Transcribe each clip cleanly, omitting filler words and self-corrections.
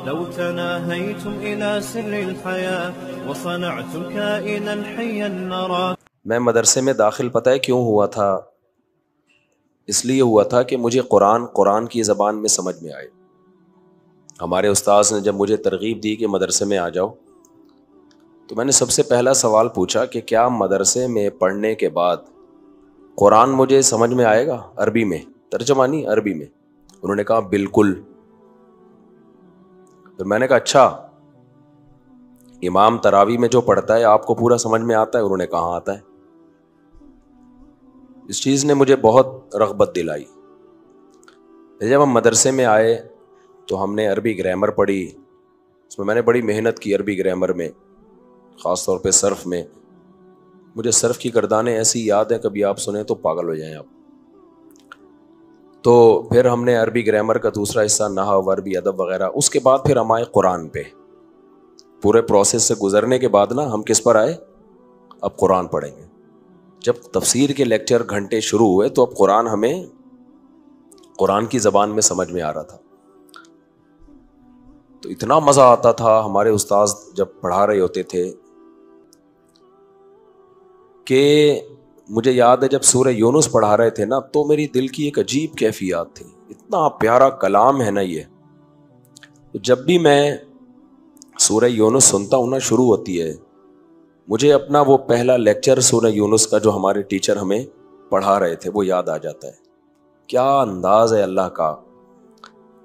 لو تناهيتم إلى سر الحياة وصنعتم كائنا حيا نرى. میں مدرسے میں داخل پتہ ہے کیوں ہوا تھا؟ اس لیے ہوا تھا کہ مجھے قرآن کی زبان میں سمجھ میں آئے. ہمارے استاذ نے جب مجھے ترغیب دی کہ مدرسے میں آ جاؤ تو میں نے سب سے پہلا سوال پوچھا کہ کیا مدرسے میں پڑھنے کے بعد قرآن مجھے سمجھ میں آئے گا عربی میں، ترجمہ نہیں عربی میں؟ انہوں نے کہا بالکل. پھر میں نے کہا اچھا امام تراوی میں جو پڑھتا ہے آپ کو پورا سمجھ میں آتا ہے؟ انہوں نے کہا ہاں آتا ہے. اس چیز نے مجھے بہت رغبت دلائی. جب ہم مدرسے میں آئے تو ہم نے عربی گرامر پڑھی. اس میں نے بڑی محنت کی عربی گرامر میں، خاص طور پہ صرف میں. مجھے صرف کی گردانیں ایسی یاد ہیں کبھی آپ سنیں تو پاگل ہو جائیں آپ. تو پھر ہم نے عربی گرامر کا دوسرا حصہ نحو، عربی ادب وغیرہ. اس کے بعد پھر ہم آئے قرآن پہ. پورے پروسیس سے گزرنے کے بعد نا ہم کس پر آئے؟ اب قرآن پڑھیں گے. جب تفسیر کے لیکچر گھنٹے شروع ہوئے تو اب ہمیں قرآن کی زبان میں سمجھ میں آ رہا تھا. تو اتنا مزہ آتا تھا. ہمارے استاذ جب پڑھا رہے ہوتے تھے کہ مجھے یاد ہے جب سورہ یونس پڑھا رہے تھے نا تو میری دل کی ایک عجیب کیفیات تھی. اتنا پیارا کلام ہے نا یہ. جب بھی میں سورہ یونس سنتا ہوں نا، شروع ہوتی ہے، مجھے اپنا وہ پہلا لیکچر سورہ یونس کا جو ہمارے ٹیچر ہمیں پڑھا رہے تھے وہ یاد آ جاتا ہے. کیا انداز ہے اللہ کا.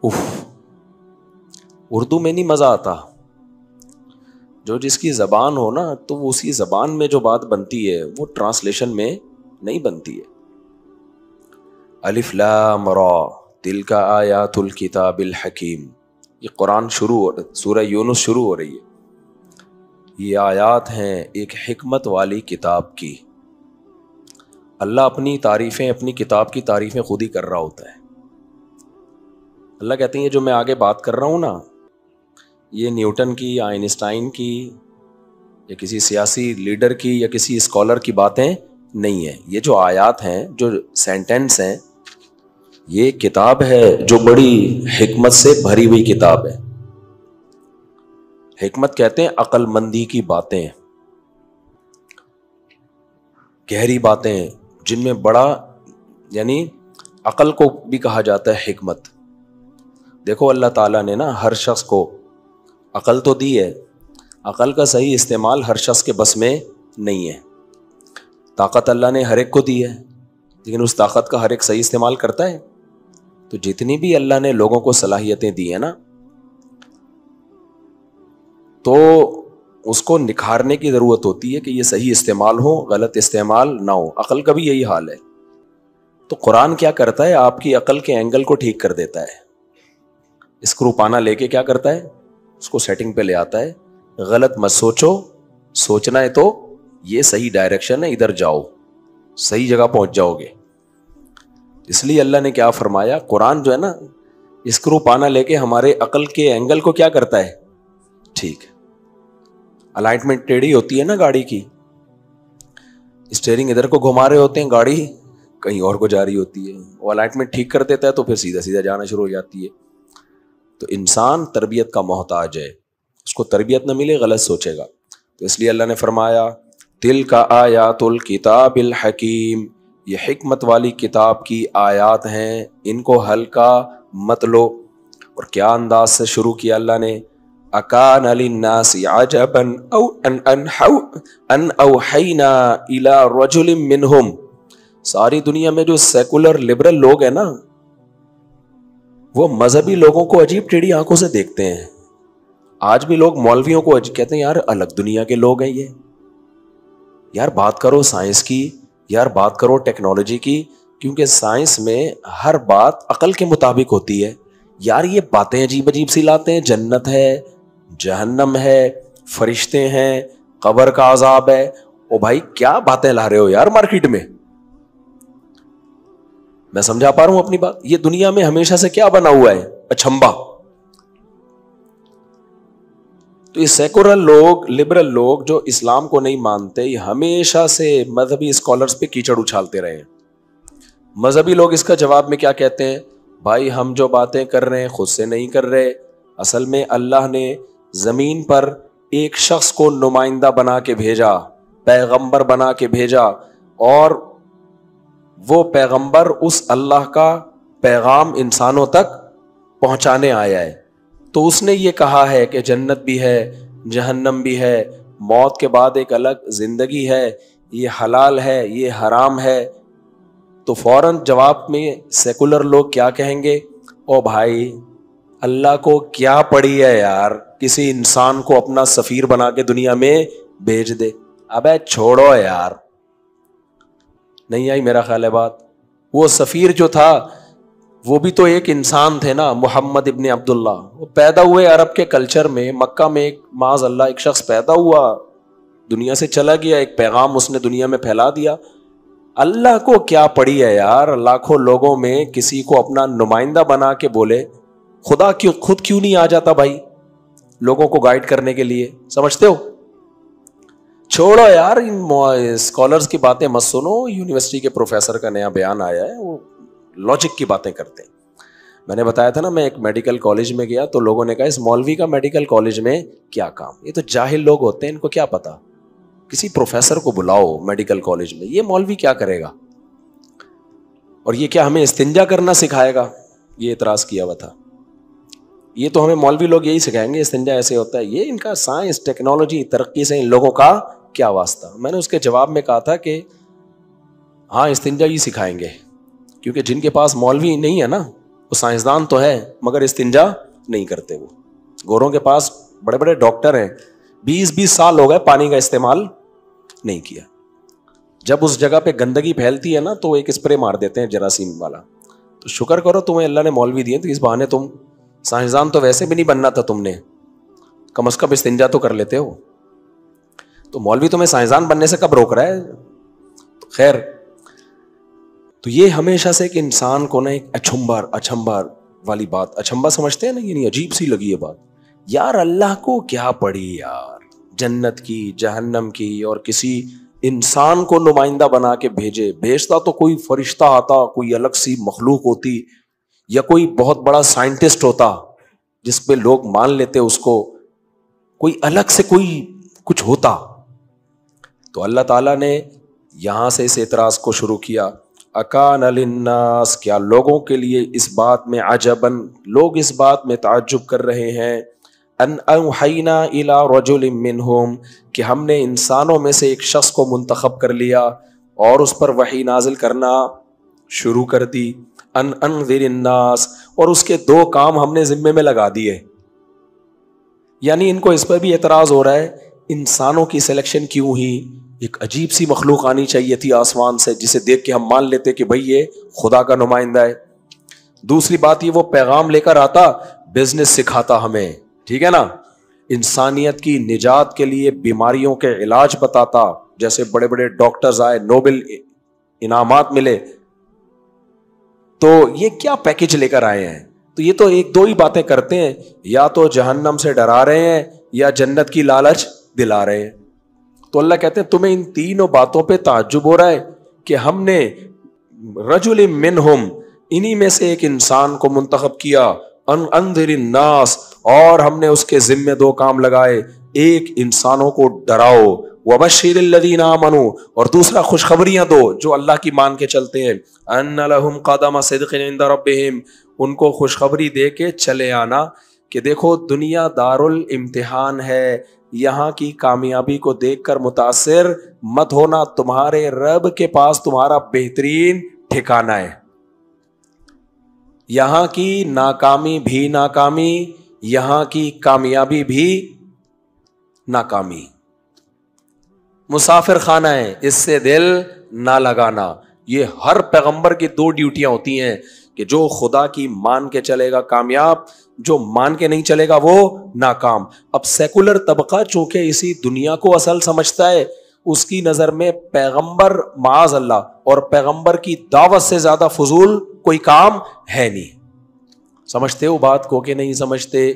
اف، اردو میں نہیں مزہ آتا. جو جس کی زبان ہو نا تو وہ اسی زبان میں جو بات بنتی ہے وہ ٹرانسلیشن میں نہیں بنتی ہے. الف لام را تلک آیات الکتاب الحکیم. یہ قرآن شروع ہو، سورہ یونس شروع ہو رہی ہے. یہ آیات ہیں ایک حکمت والی کتاب کی. اللہ اپنی تعریفیں، اپنی کتاب کی تعریفیں خود ہی کر رہا ہوتا ہے. اللہ کہتے ہیں یہ جو میں آگے بات کر رہا ہوں نا، یہ نیوٹن کی، آئنسٹائن کی، یا کسی سیاسی لیڈر کی، یا کسی اسکالر کی باتیں نہیں ہیں. یہ جو آیات ہیں، جو سینٹینس ہیں، یہ کتاب ہے جو بڑی حکمت سے بھری ہوئی کتاب ہے. حکمت کہتے ہیں عقل مندی کی باتیں، گہری باتیں جن میں بڑا، یعنی عقل کو بھی کہا جاتا ہے حکمت. دیکھو اللہ تعالیٰ نے نا ہر شخص کو عقل تو دی ہے. عقل کا صحیح استعمال ہر شخص کے بس میں نہیں ہے. طاقت اللہ نے ہر ایک کو دی ہے، لیکن اس طاقت کا ہر ایک صحیح استعمال کرتا ہے؟ تو جتنی بھی اللہ نے لوگوں کو صلاحیتیں دی ہیں نا، تو اس کو نکھارنے کی ضرورت ہوتی ہے کہ یہ صحیح استعمال ہو، غلط استعمال نہ ہو. عقل کا بھی یہی حال ہے. تو قرآن کیا کرتا ہے؟ آپ کی عقل کے اینگل کو ٹھیک کر دیتا ہے. اسکرو پانا لے کے کیا کرتا ہے؟ اس کو سیٹنگ پہ لے آتا ہے. غلط مت سوچو، سوچنا ہے تو یہ صحیح ڈائریکشن ہے، ادھر جاؤ، صحیح جگہ پہنچ جاؤ گے. اس لیے اللہ نے کیا فرمایا؟ قرآن جو ہے نا اسکرو پانا لے کے ہمارے عقل کے اینگل کو کیا کرتا ہے؟ ٹھیک. الائنمنٹ ٹیڑھی ہوتی ہے نا گاڑی کی، اسٹیئرنگ ادھر کو گھما رہے ہوتے ہیں، گاڑی کہیں اور کو جا رہی ہوتی ہے. وہ الائنمنٹ ٹھیک کر دیتا ہے تو پھر سیدھا سیدھا جانا شروع ہو جاتی ہے. تو انسان تربیت کا محتاج ہے. اس کو تربیت نہ ملے غلط سوچے گا. تو اس لیے اللہ نے فرمایا تلک آیات الکتاب الحکیم، یہ حکمت والی کتاب کی آیات ہیں، ان کو ہلکا مت لو. اور کیا انداز سے شروع کیا اللہ نے؟ اکان للناس عجبا ان اوحینا الی رجل منہم. ساری دنیا میں جو سیکولر لبرل لوگ ہیں نا، وہ مذہبی لوگوں کو عجیب ٹیڑھی آنکھوں سے دیکھتے ہیں. آج بھی لوگ مولویوں کو کہتے ہیں یار الگ دنیا کے لوگ ہیں یہ. یار بات کرو سائنس کی، یار بات کرو ٹیکنالوجی کی، کیونکہ سائنس میں ہر بات عقل کے مطابق ہوتی ہے. یار یہ باتیں عجیب عجیب سی لاتے ہیں، جنت ہے، جہنم ہے، فرشتے ہیں، قبر کا عذاب ہے. او بھائی کیا باتیں لا رہے ہو یار مارکیٹ میں؟ میں سمجھا پا رہا ہوں اپنی بات؟ یہ دنیا میں ہمیشہ سے کیا بنا ہوا ہے؟ اچھمبا. تو یہ سیکولر لوگ، لبرل لوگ جو اسلام کو نہیں مانتے، یہ ہمیشہ سے مذہبی اسکالرز پہ کیچڑ اچھالتے رہے ہیں. مذہبی لوگ اس کا جواب میں کیا کہتے ہیں؟ بھائی ہم جو باتیں کر رہے ہیں خود سے نہیں کر رہے، اصل میں اللہ نے زمین پر ایک شخص کو نمائندہ بنا کے بھیجا، پیغمبر بنا کے بھیجا، اور وہ پیغمبر اس اللہ کا پیغام انسانوں تک پہنچانے آیا ہے۔ تو اس نے یہ کہا ہے کہ جنت بھی ہے، جہنم بھی ہے، موت کے بعد ایک الگ زندگی ہے، یہ حلال ہے، یہ حرام ہے۔ تو فوراً جواب میں سیکولر لوگ کیا کہیں گے؟ او بھائی، اللہ کو کیا پڑی ہے یار، کسی انسان کو اپنا سفیر بنا کے دنیا میں بھیج دے۔ ابے چھوڑو یار، نہیں آئی میرا خیال ہے بات۔ وہ سفیر جو تھا وہ بھی تو ایک انسان تھے نا، محمد ابن عبداللہ۔ وہ پیدا ہوئے عرب کے کلچر میں، مکہ میں ایک معاذ اللہ ایک شخص پیدا ہوا، دنیا سے چلا گیا، ایک پیغام اس نے دنیا میں پھیلا دیا۔ اللہ کو کیا پڑی ہے یار لاکھوں لوگوں میں کسی کو اپنا نمائندہ بنا کے بولے؟ خدا خود کیوں نہیں آ جاتا بھائی لوگوں کو گائیڈ کرنے کے لیے؟ سمجھتے ہو؟ چھوڑو یار ان اسکالرز کی باتیں مت سنو۔ یونیورسٹی کے پروفیسر کا نیا بیان آیا ہے، وہ لاجک کی باتیں کرتے ہیں۔ میں نے بتایا تھا نا، میں ایک میڈیکل کالج میں گیا تو لوگوں نے کہا اس مولوی کا میڈیکل کالج میں کیا کام؟ یہ تو جاہل لوگ ہوتے ہیں، ان کو کیا پتا، کسی پروفیسر کو بلاؤ میڈیکل کالج میں، یہ مولوی کیا کرے گا؟ اور یہ کیا ہمیں استنجا کرنا سکھائے گا؟ یہ اعتراض کیا ہوا تھا۔ یہ تو ہمیں مولوی لوگ یہی سکھائیں گے استنجا ایسے ہوتا ہے، یہ ان کا سائنس ٹیکنالوجی ترقی سے ان لوگوں کا کیا واسطہ؟ میں نے اس کے جواب میں کہا تھا کہ ہاں استنجا ہی سکھائیں گے، کیونکہ جن کے پاس مولوی نہیں ہے نا، وہ سائنسدان تو ہے مگر استنجا نہیں کرتے۔ وہ گوروں کے پاس بڑے بڑے ڈاکٹر ہیں، 20 سال ہو گئے پانی کا استعمال نہیں کیا۔ جب اس جگہ پہ گندگی پھیلتی ہے نا تو وہ ایک اسپرے مار دیتے ہیں جراثیم والا۔ تو شکر کرو تمہیں اللہ نے مولوی دیے، تو اس بہانے تم سائنسدان تو ویسے بھی نہیں بننا تھا تم نے، کم از کم استنجا تو کر لیتے ہو۔ تو مولوی تمہیں سائنسدان بننے سے کب روک رہا ہے؟ خیر، تو یہ ہمیشہ سے ایک انسان کو نا ایک اچھمبر والی بات، اچھمبا سمجھتے ہیں نا، یہ نہیں عجیب سی لگی ہے بات یار، اللہ کو کیا پڑی یار جنت کی جہنم کی، اور کسی انسان کو نمائندہ بنا کے بھیجتا تو کوئی فرشتہ آتا، کوئی الگ سی مخلوق ہوتی، یا کوئی بہت بڑا سائنٹسٹ ہوتا جس پہ لوگ مان لیتے اس کو، کوئی الگ سے کوئی کچھ ہوتا۔ تو اللہ تعالیٰ نے یہاں سے اس اعتراض کو شروع کیا، اکان للناس، کیا لوگوں کے لیے اس بات میں عجباً، لوگ اس بات میں تعجب کر رہے ہیں، ان اوحینا الی رجل منہم، کہ ہم نے انسانوں میں سے ایک شخص کو منتخب کر لیا اور اس پر وحی نازل کرنا شروع کر دی، ان انذر الناس، اور اس کے 2 کام ہم نے ذمے میں لگا دیے۔ یعنی ان کو اس پر بھی اعتراض ہو رہا ہے، انسانوں کی سلیکشن کیوں ہوئی؟ ایک عجیب سی مخلوق آنی چاہیے تھی آسمان سے جسے دیکھ کے ہم مان لیتے کہ بھئی یہ خدا کا نمائندہ ہے۔ دوسری بات یہ وہ پیغام لے کر آتا، بزنس سکھاتا ہمیں، ٹھیک ہے نا، انسانیت کی نجات کے لیے بیماریوں کے علاج بتاتا، جیسے بڑے بڑے ڈاکٹرز آئے، نوبل انعامات ملے۔ تو یہ کیا پیکج لے کر آئے ہیں؟ تو یہ تو 1-2 ہی باتیں کرتے ہیں، یا تو جہنم سے ڈرا رہے ہیں یا جنت کی لالچ دلا رہے ہیں۔ تو اللہ کہتے ہیں تمہیں ان تینوں باتوں پہ تعجب ہو رہا ہے کہ ہم نے رجل منہم، انہی میں سے ایک انسان کو منتخب کیا، ان انذر الناس، اور ہم نے اس کے ذمے 2 کام لگائے، ایک انسانوں کو ڈراؤ، وبشر الذین آمنوا، اور دوسرا خوشخبریاں دو جو اللہ کی مان کے چلتے ہیں، ان لہم قدم صدق عند ربہم، ان کو خوشخبری دے کے چلے آنا کہ دیکھو دنیا دارالامتحان ہے، یہاں کی کامیابی کو دیکھ کر متاثر مت ہونا، تمہارے رب کے پاس تمہارا بہترین ٹھکانہ ہے، یہاں کی ناکامی بھی ناکامی، یہاں کی کامیابی بھی ناکامی، مسافر خانہ ہے، اس سے دل نہ لگانا۔ یہ ہر پیغمبر کی 2 ڈیوٹیاں ہوتی ہیں کہ جو خدا کی مان کے چلے گا کامیاب، جو مان کے نہیں چلے گا وہ ناکام۔ اب سیکولر طبقہ چونکہ اسی دنیا کو اصل سمجھتا ہے، اس کی نظر میں پیغمبر معاذ اللہ اور پیغمبر کی دعوت سے زیادہ فضول کوئی کام ہے نہیں۔ سمجھتے ہو بات کو کہ نہیں سمجھتے؟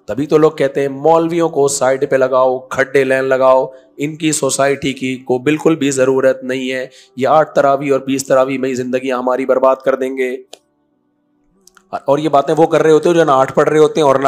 تبھی تو لوگ کہتے ہیں مولویوں کو سائڈ پہ لگاؤ، کھڈے لین لگاؤ، ان کی سوسائٹی کی کو بالکل بھی ضرورت نہیں ہے، یہ 8 تراویح اور 20 تراویح میں ہی زندگیاں ہماری برباد کر دیں گے۔ اور یہ باتیں وہ کر رہے ہوتے ہیں جو نہ 8 پڑھ رہے ہوتے ہیں اور نہ